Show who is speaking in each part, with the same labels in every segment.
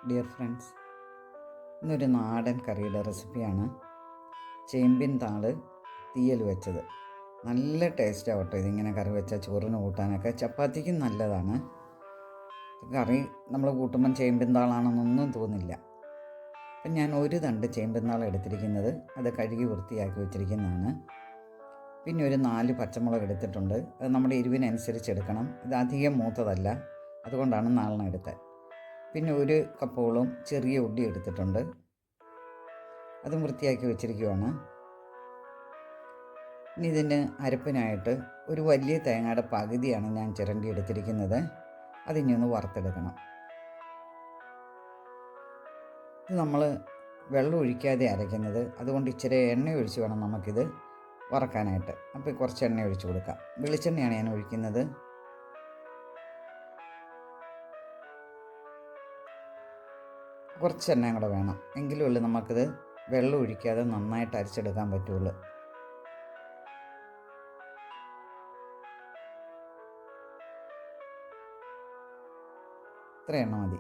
Speaker 1: Dear friends, ഇന്നൊരു നാടൻ കറിയുടെ റെസിപ്പിയാണ് ചേമ്പിൻ താള് തീയൽ വെച്ചത്. നല്ല ടേസ്റ്റ് ആവട്ടെ ഇതിങ്ങനെ കറി വെച്ചാൽ ചോറിന് കൂട്ടാനൊക്കെ, ചപ്പാത്തിക്കും നല്ലതാണ്. കറി നമ്മൾ കൂട്ടുമ്പം ചേമ്പിൻ താളാണെന്നൊന്നും തോന്നില്ല. അപ്പം ഞാൻ ഒരു തണ്ട് ചേമ്പിൻ താൾ എടുത്തിരിക്കുന്നത്, അത് കഴുകി വൃത്തിയാക്കി വെച്ചിരിക്കുന്നതാണ്. പിന്നെ ഒരു 4 പച്ചമുളക് എടുത്തിട്ടുണ്ട്. അത് നമ്മുടെ എരിവിനനുസരിച്ച് എടുക്കണം. ഇത് അധികം മൂത്തതല്ല, അതുകൊണ്ടാണ് 4 എടുത്തത്. പിന്നെ 1 കപ്പോളം ചെറിയ ഉള്ളി എടുത്തിട്ടുണ്ട്, അതും വൃത്തിയാക്കി വെച്ചിരിക്കുകയാണ്. ഇനി ഇതിന് അരപ്പിനായിട്ട് ഒരു വലിയ തേങ്ങയുടെ പകുതിയാണ് ഞാൻ ചിരണ്ടി എടുത്തിരിക്കുന്നത്. അതിനി ഒന്ന് വറുത്തെടുക്കണം. ഇത് നമ്മൾ വെള്ളം ഒഴിക്കാതെ അരയ്ക്കുന്നത്, അതുകൊണ്ട് ഇച്ചിരി എണ്ണ ഒഴിച്ച് വേണം നമുക്കിത് വറക്കാനായിട്ട്. അപ്പോൾ കുറച്ച് എണ്ണ ഒഴിച്ച് കൊടുക്കാം. വെളിച്ചെണ്ണയാണ് ഞാൻ ഒഴിക്കുന്നത്. കുറച്ച് എണ്ണയും കൂടെ വേണം, എങ്കിലുമല്ലേ നമുക്കിത് വെള്ളം ഒഴിക്കാതെ നന്നായിട്ട് അരച്ചെടുക്കാൻ പറ്റുള്ളൂ. ഇത്ര എണ്ണ മതി.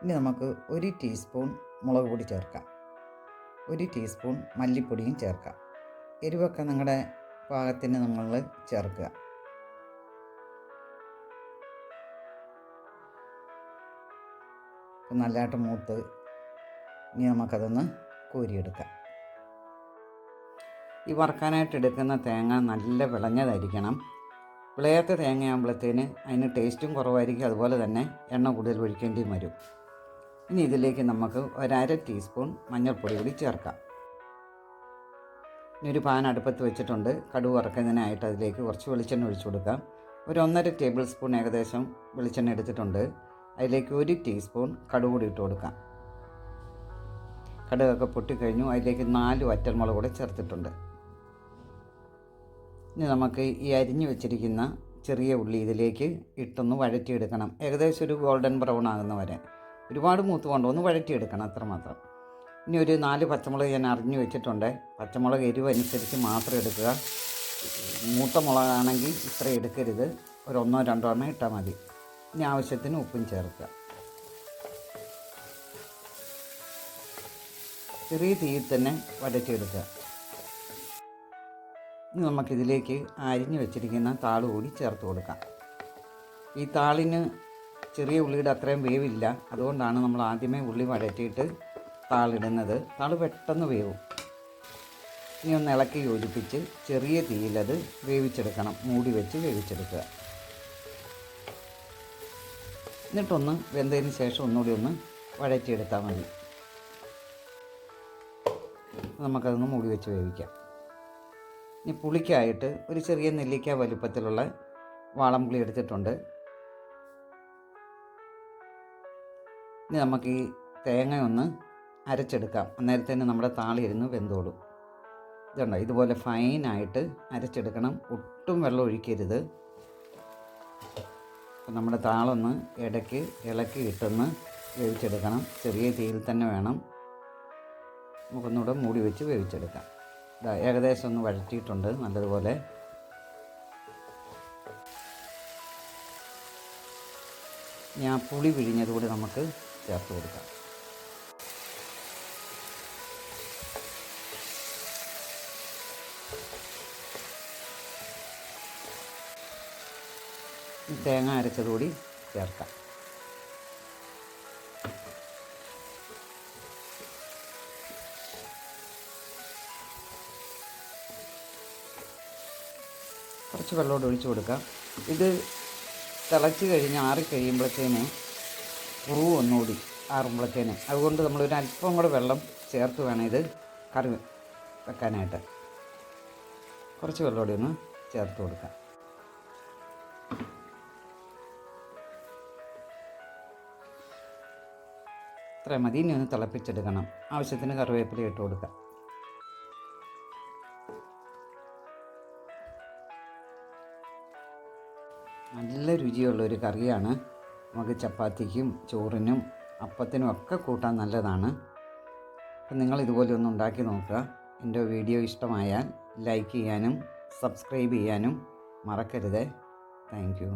Speaker 1: ഇനി നമുക്ക് 1 ടീസ്പൂൺ മുളക് പൊടി ചേർക്കാം, 1 ടീസ്പൂൺ മല്ലിപ്പൊടിയും ചേർക്കാം. എരിവൊക്കെ നിങ്ങളുടെ പാകത്തിന് നമ്മൾ ചേർക്കുക. നല്ലതായിട്ട് മൂത്ത് ഇനി നമുക്കതൊന്ന് കോരിയെടുക്കാം. ഈ വറുക്കാനായിട്ട് എടുക്കുന്ന തേങ്ങ നല്ല വിളഞ്ഞതായിരിക്കണം. വിളയാത്ത തേങ്ങയാകുമ്പോഴത്തേന് അതിന് ടേസ്റ്റും കുറവായിരിക്കും, അതുപോലെ തന്നെ എണ്ണ കൂടുതൽ ഒഴിക്കേണ്ടിയും വരും. ഇനി ഇതിലേക്ക് നമുക്ക് 1/2 ടീസ്പൂൺ മഞ്ഞൾപ്പൊടി കൂടി ചേർക്കാം. ഇനി ഒരു പാൻ അടുപ്പത്ത് വെച്ചിട്ടുണ്ട്. കടുക് വറുക്കുന്നതിനായിട്ട് അതിലേക്ക് കുറച്ച് വെളിച്ചെണ്ണ ഒഴിച്ചു കൊടുക്കാം. ഒരു 1.5 ടേബിൾ സ്പൂൺ ഏകദേശം വെളിച്ചെണ്ണ എടുത്തിട്ടുണ്ട്. അതിലേക്ക് 1 ടീസ്പൂൺ കടുക് കൂടി ഇട്ട് കൊടുക്കാം. കടുകൊക്കെ പൊട്ടിക്കഴിഞ്ഞു. അതിലേക്ക് 4 വറ്റൽമുളക് കൂടെ ചേർത്തിട്ടുണ്ട്. ഇനി നമുക്ക് ഈ അരിഞ്ഞു വെച്ചിരിക്കുന്ന ചെറിയ ഉള്ളി ഇതിലേക്ക് ഇട്ടൊന്ന് വഴറ്റിയെടുക്കണം. ഏകദേശം ഒരു ഗോൾഡൻ ബ്രൗൺ ആകുന്ന വരെ, ഒരുപാട് മൂത്ത് കൊണ്ട് ഒന്ന് വഴറ്റിയെടുക്കണം, അത്രമാത്രം. ഇനി ഒരു 4 പച്ചമുളക് ഞാൻ അരിഞ്ഞു വെച്ചിട്ടുണ്ട്. പച്ചമുളക് എരിവ് അനുസരിച്ച് മാത്രം എടുക്കുക. മൂത്ത മുളകാണെങ്കിൽ ഇത്ര എടുക്കരുത്, ഒരു 1-2 എണ്ണം ഇട്ടാൽ മതി. ഇനി ആവശ്യത്തിന് ഉപ്പും ചേർക്കുക. ചെറിയ തീയിൽ തന്നെ വഴറ്റിയെടുക്കുക. ഇനി നമുക്കിതിലേക്ക് അരിഞ്ഞു വെച്ചിരിക്കുന്ന താള് കൂടി ചേർത്ത് കൊടുക്കാം. ഈ താളിന് ചെറിയ ഉള്ളിയുടെ അത്രയും വേവില്ല, അതുകൊണ്ടാണ് നമ്മൾ ആദ്യമേ ഉള്ളി വഴറ്റിയിട്ട് താളിടുന്നത്. താള് പെട്ടെന്ന് വേവും. ഇനി ഒന്ന് ഇളക്കി യോജിപ്പിച്ച് ചെറിയ തീയിലത് വേവിച്ചെടുക്കണം. മൂടി വെച്ച് വേവിച്ചെടുക്കുക. എന്നിട്ടൊന്ന് വെന്തതിന് ശേഷം ഒന്നുകൂടി ഒന്ന് വഴറ്റിയെടുത്താൽ മതി. നമുക്കതൊന്ന് മൂടി വെച്ച് വേവിക്കാം. ഇനി പുളിക്കായിട്ട് ഒരു ചെറിയ നെല്ലിക്ക വലുപ്പത്തിലുള്ള വാളംപുളി എടുത്തിട്ടുണ്ട്. ഇനി നമുക്ക് ഈ തേങ്ങ ഒന്ന് അരച്ചെടുക്കാം. അന്നേരത്തേന് നമ്മുടെ താളിരുന്ന് വെന്തോളും. ഇതുണ്ടോ, ഇതുപോലെ ഫൈനായിട്ട് അരച്ചെടുക്കണം. ഒട്ടും വെള്ളം ഒഴിക്കരുത്. അപ്പം നമ്മുടെ താളൊന്ന് ഇടയ്ക്ക് ഇളക്കി ഇട്ടൊന്ന് വേവിച്ചെടുക്കണം. ചെറിയ തീയിൽ തന്നെ വേണം. നമുക്കൊന്നുകൂടെ മൂടി വെച്ച് വേവിച്ചെടുക്കാം. ഏകദേശം ഒന്ന് വഴറ്റിയിട്ടുണ്ട് നല്ലതുപോലെ. ഞാൻ പുളി പിഴിഞ്ഞതുകൂടി നമുക്ക് ചേർത്ത് കൊടുക്കാം. തേങ്ങ അരച്ചതുകൂടി ചേർക്കാം. കുറച്ച് വെള്ളമോട് ഒഴിച്ചു കൊടുക്കാം. ഇത് തിളച്ച് കഴിഞ്ഞ് ആറിക്കഴിയുമ്പോഴത്തേന് കുറുവ് ഒന്നുകൂടി ആറുമ്പോഴത്തേന്, അതുകൊണ്ട് നമ്മളൊരു അല്പം കൂടെ വെള്ളം ചേർത്ത് വേണം ഇത് കറി വെക്കാനായിട്ട്. കുറച്ച് വെള്ളമോടെ ഒന്ന് ചേർത്ത് കൊടുക്കാം. ഇത്ര മതി. ഇനി ഒന്ന് തിളപ്പിച്ചെടുക്കണം. ആവശ്യത്തിന് കറിവേപ്പില ഇട്ട് കൊടുക്കാം. നല്ല രുചിയുള്ളൊരു കറിയാണ്. നമുക്ക് ചപ്പാത്തിക്കും ചോറിനും അപ്പത്തിനും ഒക്കെ കൂട്ടാൻ നല്ലതാണ്. അപ്പം നിങ്ങൾ ഇതുപോലെ ഒന്ന് ഉണ്ടാക്കി നോക്കുക. എൻ്റെ വീഡിയോ ഇഷ്ടമായാൽ ലൈക്ക് ചെയ്യാനും സബ്സ്ക്രൈബ് ചെയ്യാനും മറക്കരുത്. Thank you.